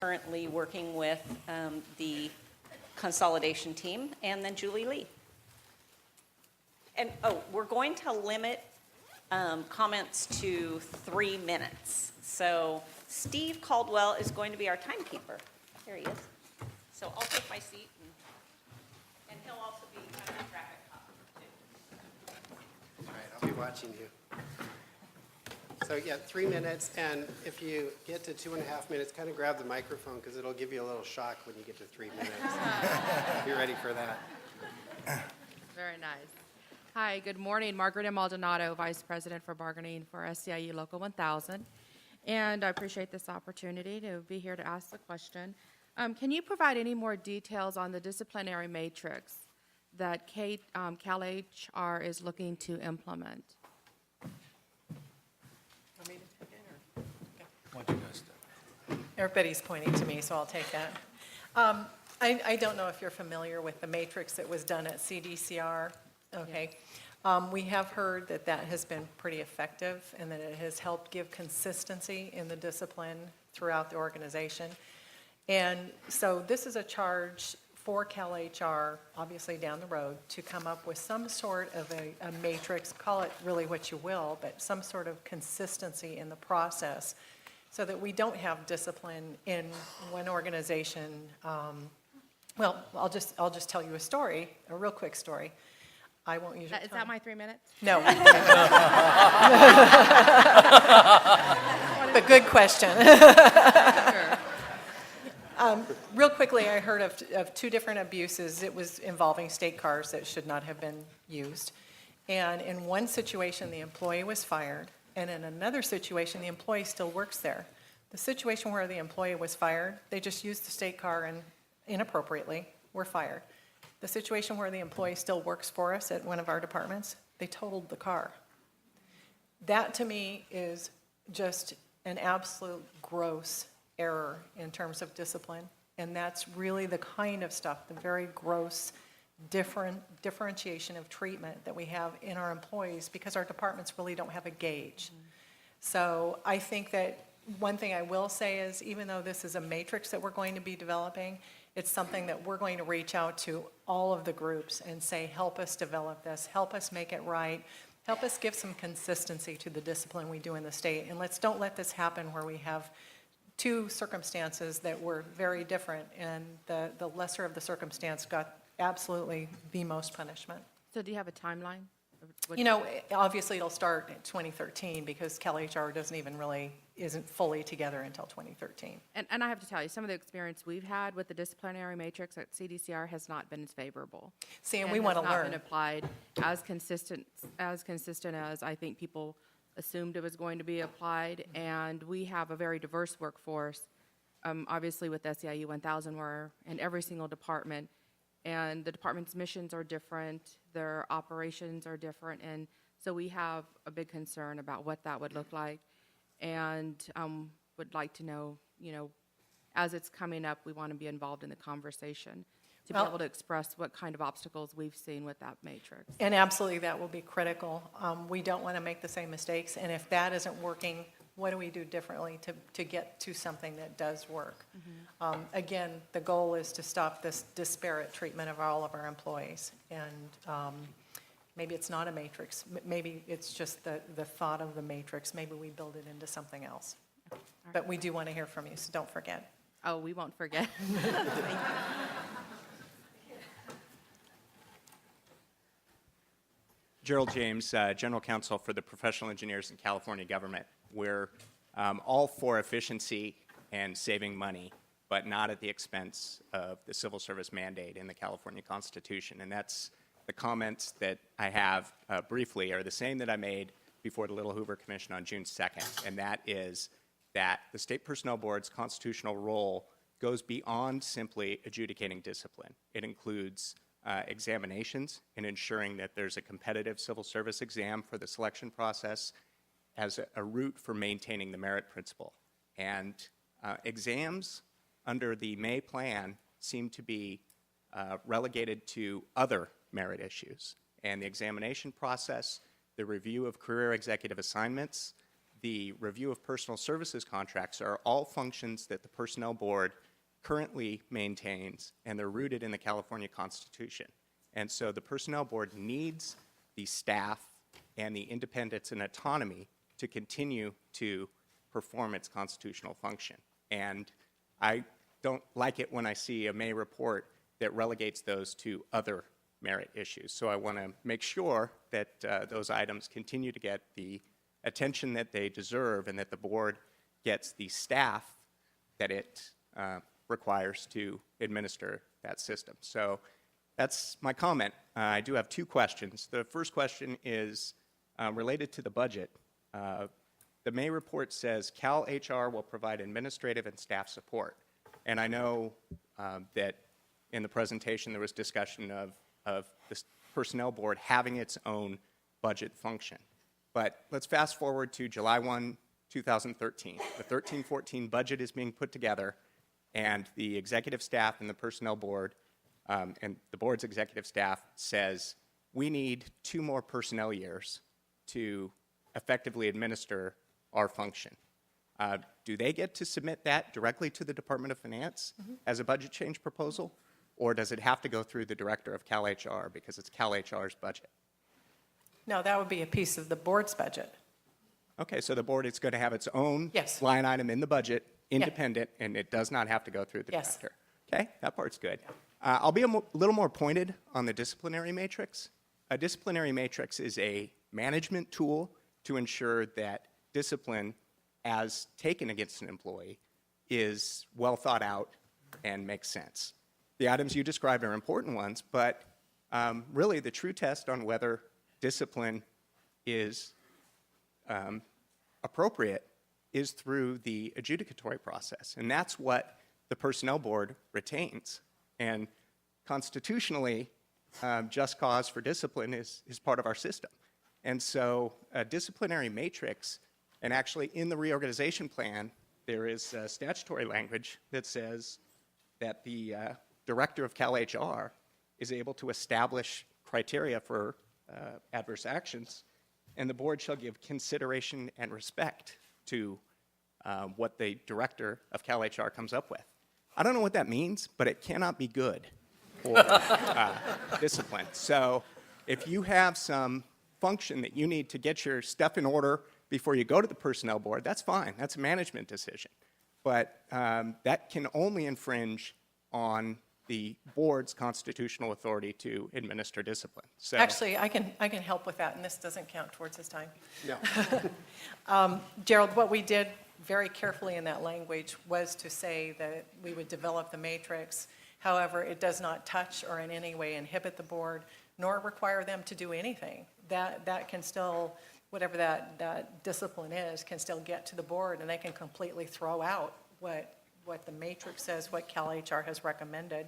currently working with the consolidation team, and then Julie Lee. And, we're going to limit comments to 3 minutes. So Steve Caldwell is going to be our timekeeper. Here he is. So I'll take my seat, and he'll also be kind of a traffic cop, too. All right, I'll be watching you. So yeah, 3 minutes, and if you get to 2.5 minutes, kind of grab the microphone because it'll give you a little shock when you get to 3 minutes. Be ready for that. Very nice. Hi, good morning. Margaret M. Maldonado, Vice President for Bargaining for SCIU Local 1000. And I appreciate this opportunity to be here to ask the question. Can you provide any more details on the disciplinary matrix that CalHR is looking to implement? Everybody's pointing to me, so I'll take that. I don't know if you're familiar with the matrix that was done at CDCR, okay? We have heard that that has been pretty effective and that it has helped give consistency in the discipline throughout the organization. And so this is a charge for CalHR, obviously down the road, to come up with some sort of a matrix, call it really what you will, but some sort of consistency in the process so that we don't have discipline in one organization. Well, I'll just tell you a story, a real quick story. I won't use your time. Is that my 3 minutes? No. But good question. Sure. Real quickly, I heard of 2 different abuses. It was involving state cars that should not have been used. And in one situation, the employee was fired, and in another situation, the employee still works there. The situation where the employee was fired, they just used the state car and inappropriately were fired. The situation where the employee still works for us at one of our departments, they totaled the car. That to me is just an absolute gross error in terms of discipline. And that's really the kind of stuff, the very gross differentiation of treatment that we have in our employees because our departments really don't have a gauge. So I think that one thing I will say is even though this is a matrix that we're going to be developing, it's something that we're going to reach out to all of the groups and say, help us develop this, help us make it right, help us give some consistency to the discipline we do in the state. And don't let this happen where we have 2 circumstances that were very different and the lesser of the circumstance got absolutely the most punishment. So do you have a timeline? You know, obviously it'll start in 2013 because CalHR isn't fully together until 2013. And I have to tell you, some of the experience we've had with the disciplinary matrix at CDCR has not been as favorable. See, and we want to has not learn. been applied as consistent as I think people assumed it was going to be applied. And we have a very diverse workforce. Obviously with SEIU 1000, we're in every single department. And the department's missions are different, their operations are different, and so we have a big concern about what that would look like, and would like to know, as it's coming up, we want to be involved in the conversation to be able to express what kind of obstacles we've seen with that matrix. And absolutely, that will be critical. We don't want to make the same mistakes, and if that isn't working, what do we do differently to get to something that does work? Mm-hmm. Again, the goal is to stop this disparate treatment of all of our employees. And maybe it's not a matrix. Maybe it's just the thought of the matrix. Maybe we build it into something else. Right. But we do want to hear from you, so don't forget. Oh, we won't forget. Gerald James, General Counsel for the Professional Engineers in California Government. We're all for efficiency and saving money, but not at the expense of the civil service mandate in the California Constitution. And that's the comments that I have briefly are the same that I made before the Little Hoover Commission on June 2nd, and that is that the State Personnel Board's constitutional role goes beyond simply adjudicating discipline. It includes examinations and ensuring that there's a competitive civil service exam for the selection process as a route for maintaining the merit principle. And exams under the May plan seem to be relegated to other merit issues. And the examination process, the review of career executive assignments, the review of personal services contracts are all functions that the Personnel Board currently maintains, and they're rooted in the California Constitution. And so the Personnel Board needs the staff and the independence and autonomy to continue to perform its constitutional function. And I don't like it when I see a May report that relegates those to other merit issues. So I want to make sure that those items continue to get the attention that they deserve and that the board gets the staff that it requires to administer that system. So that's my comment. I do have two questions. The first question is related to the budget. The May report says Cal HR will provide administrative and staff support. And I know that in the presentation there was discussion of the Personnel Board having its own budget function. But let's fast forward to July 1, 2013. The 13-14 budget is being put together, and the executive staff and the Personnel Board and the board's executive staff says, we need 2 more personnel years to effectively administer our function. Do they get to submit that directly to the Department of Finance as a budget change proposal, or does it have to go through the director of Cal HR because it's Cal HR's budget? No, that would be a piece of the board's budget. Okay, so the board is going to have its own Yes. line item in the budget, independent, and it does not have to go through the Yes. director. Okay, that part's good. I'll be a little more pointed on the disciplinary matrix. A disciplinary matrix is a management tool to ensure that discipline as taken against an employee is well thought out and makes sense. The items you described are important ones, but really the true test on whether discipline is appropriate is through the adjudicatory process, and that's what the Personnel Board retains. And constitutionally, just cause for discipline is part of our system. And so a disciplinary matrix, and actually in the reorganization plan, there is statutory language that says that the director of Cal HR is able to establish criteria for adverse actions, and the board shall give consideration and respect to what the director of Cal HR comes up with. I don't know what that means, but it cannot be good for discipline. So if you have some function that you need to get your stuff in order before you go to the Personnel Board, that's fine. That's a management decision. But that can only infringe on the board's constitutional authority to administer discipline. So, Actually, I can help with that, and this doesn't count towards his time. No. Gerald, what we did very carefully in that language was to say that we would develop the matrix. However, it does not touch or in any way inhibit the board, nor require them to do anything. That can still, whatever that discipline is, can still get to the board, and they can completely throw out what the matrix says, what Cal HR has recommended,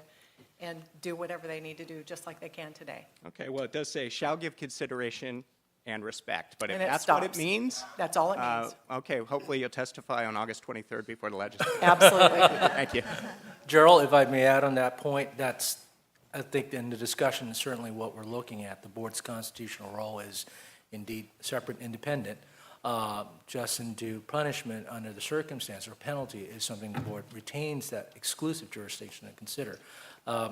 and do whatever they need to do, just like they can today. okay, well, it does say shall give consideration and respect, but if And it that's what it stops. means, That's all it means. okay, hopefully you'll testify on August 23rd before the legislature. Absolutely. Thank you. Gerald, if I may add on that point, that's, I think in the discussion, is certainly what we're looking at. The board's constitutional role is indeed separate and independent. Just into punishment under the circumstance or penalty is something the board retains that exclusive jurisdiction to consider. I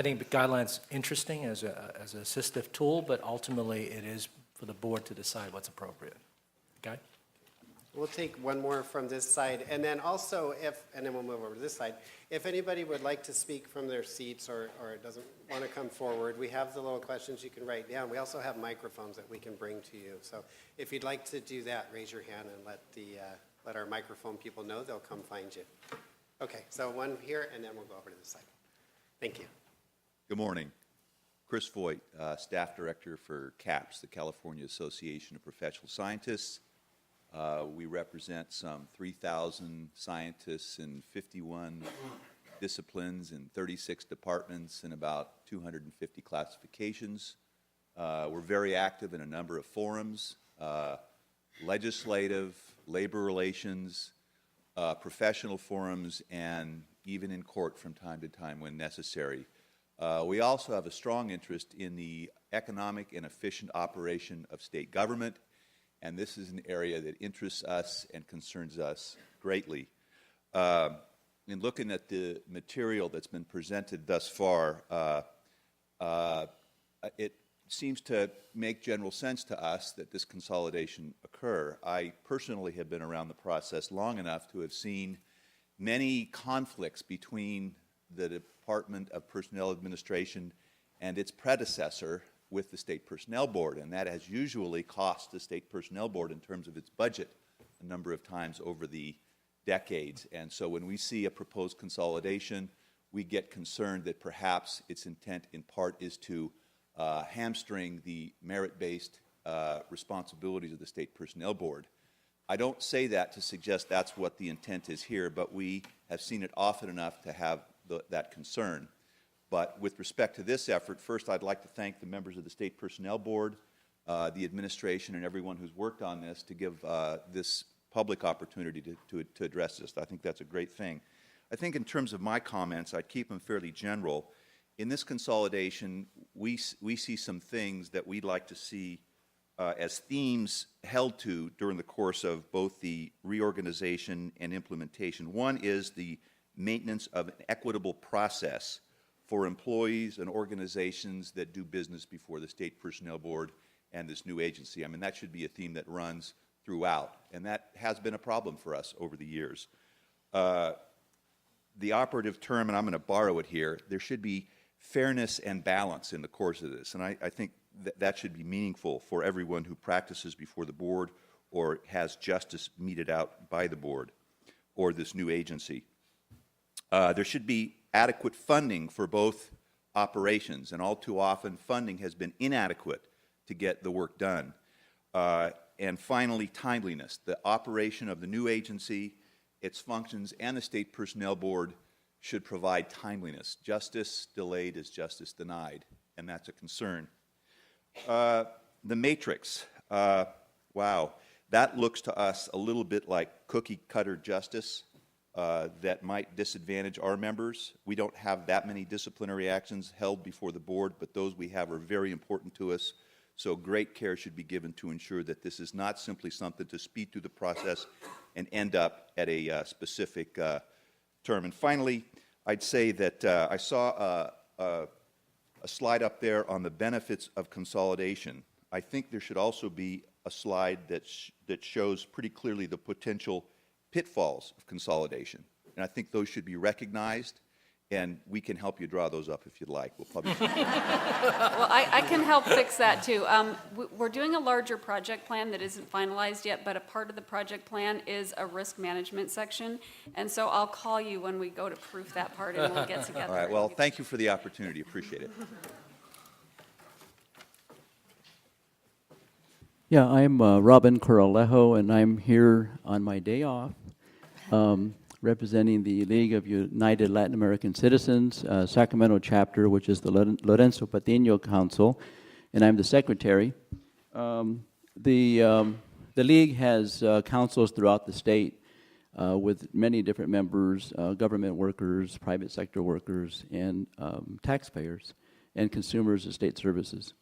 think the guideline's interesting as an assistive tool, but ultimately it is for the board to decide what's appropriate. Okay? We'll take one more from this side, and then also and then we'll move over to this side. If anybody would like to speak from their seats or doesn't want to come forward, we have the little questions you can write down. We also have microphones that we can bring to you. So if you'd like to do that, raise your hand and let our microphone people know. They'll come find you. Okay, so one here, and then we'll go over to this side. Thank you. Good morning. Chris Voigt, Staff Director for CAPS, the California Association of Professional Scientists. We represent some 3,000 scientists in 51 disciplines in 36 departments and about 250 classifications. We're very active in a number of forums, legislative, labor relations, professional forums, and even in court from time to time when necessary. We also have a strong interest in the economic and efficient operation of state government and this is an area that interests us and concerns us greatly. In looking at the material that's been presented thus far, it seems to make general sense to us that this consolidation occur. I personally have been around the process long enough to have seen many conflicts between the Department of Personnel Administration and its predecessor with the State Personnel Board, and that has usually cost the State Personnel Board in terms of its budget a number of times over the decades. And so when we see a proposed consolidation, we get concerned that perhaps its intent in part is to hamstring the merit-based responsibilities of the State Personnel Board. I don't say that to suggest that's what the intent is here, but we have seen it often enough to have that concern. But with respect to this effort, first I'd like to thank the members of the State Personnel Board, the administration, and everyone who's worked on this to give this public opportunity to address this. I think that's a great thing. I think in terms of my comments, I'd keep them fairly general. In this consolidation, we see some things that we'd like to see as themes held to during the course of both the reorganization and implementation. One is the maintenance of an equitable process for employees and organizations that do business before the State Personnel Board and this new agency. I mean, that should be a theme that runs throughout, and that has been a problem for us over the years. The operative term, and I'm going to borrow it here, there should be fairness and balance in the course of this, and I think that should be meaningful for everyone who practices before the board or has justice meted out by the board or this new agency. There should be adequate funding for both operations, and all too often funding has been inadequate to get the work done. And finally, timeliness. The operation of the new agency, its functions, and the State Personnel Board should provide timeliness. Justice delayed is justice denied, and that's a concern. The matrix, wow, that looks to us a little bit like cookie-cutter justice that might disadvantage our members. We don't have that many disciplinary actions held before the board, but those we have are very important to us. So great care should be given to ensure that this is not simply something to speed through the process and end up at a specific term. And finally, I'd say that I saw a slide up there on the benefits of consolidation. I think there should also be a slide that shows pretty clearly the potential pitfalls of consolidation. And I think those should be recognized, and we can help you draw those up if you'd like. We'll publish them. Well, I can help fix that, too. We're doing a larger project plan that isn't finalized yet, but a part of the project plan is a risk management section. And so I'll call you when we go to proof that part, and we'll get together. All right, well, thank you for the opportunity. Appreciate it. Yeah, I'm Robin Coralejo, and I'm here on my day off representing the League of United Latin American Citizens, Sacramento chapter, which is the Lorenzo Patino Council, and I'm the secretary. The League has councils throughout the state with many different members, government workers, private sector workers, and taxpayers, and consumers of state services.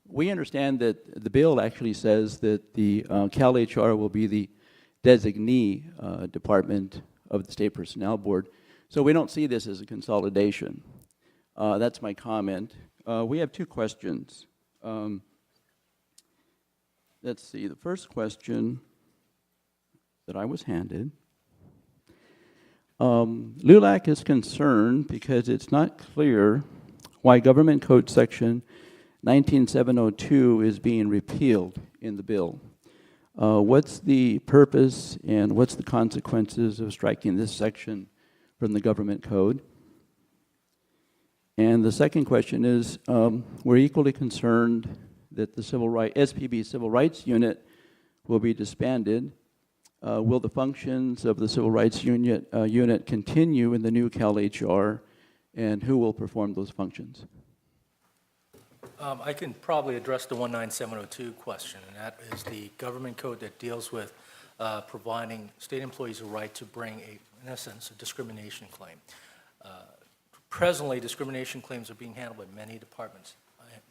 We understand that the bill actually says that the CalHR will be the designee department of the State Personnel Board, so we don't see this as a consolidation. That's my comment. We have two questions. Let's see, the first question that I was handed. LULAC is concerned because it's not clear why Government Code Section 19702 is being repealed in the bill. What's the purpose and what's the consequences of striking this section from the government code? And the second question is, we're equally concerned that the SPB Civil Rights Unit will be disbanded. Will the functions of the Civil Rights Unit continue in the new CalHR, and who will perform those functions? I can probably address the 19702 question, and that is the government code that deals with providing state employees a right to bring, in essence, a discrimination claim. Presently, discrimination claims are being handled by many departments,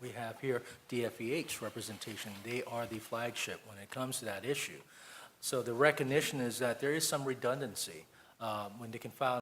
we have here DFEH representation. They are the flagship when it comes to that issue. So the recognition is that there is some redundancy when they can file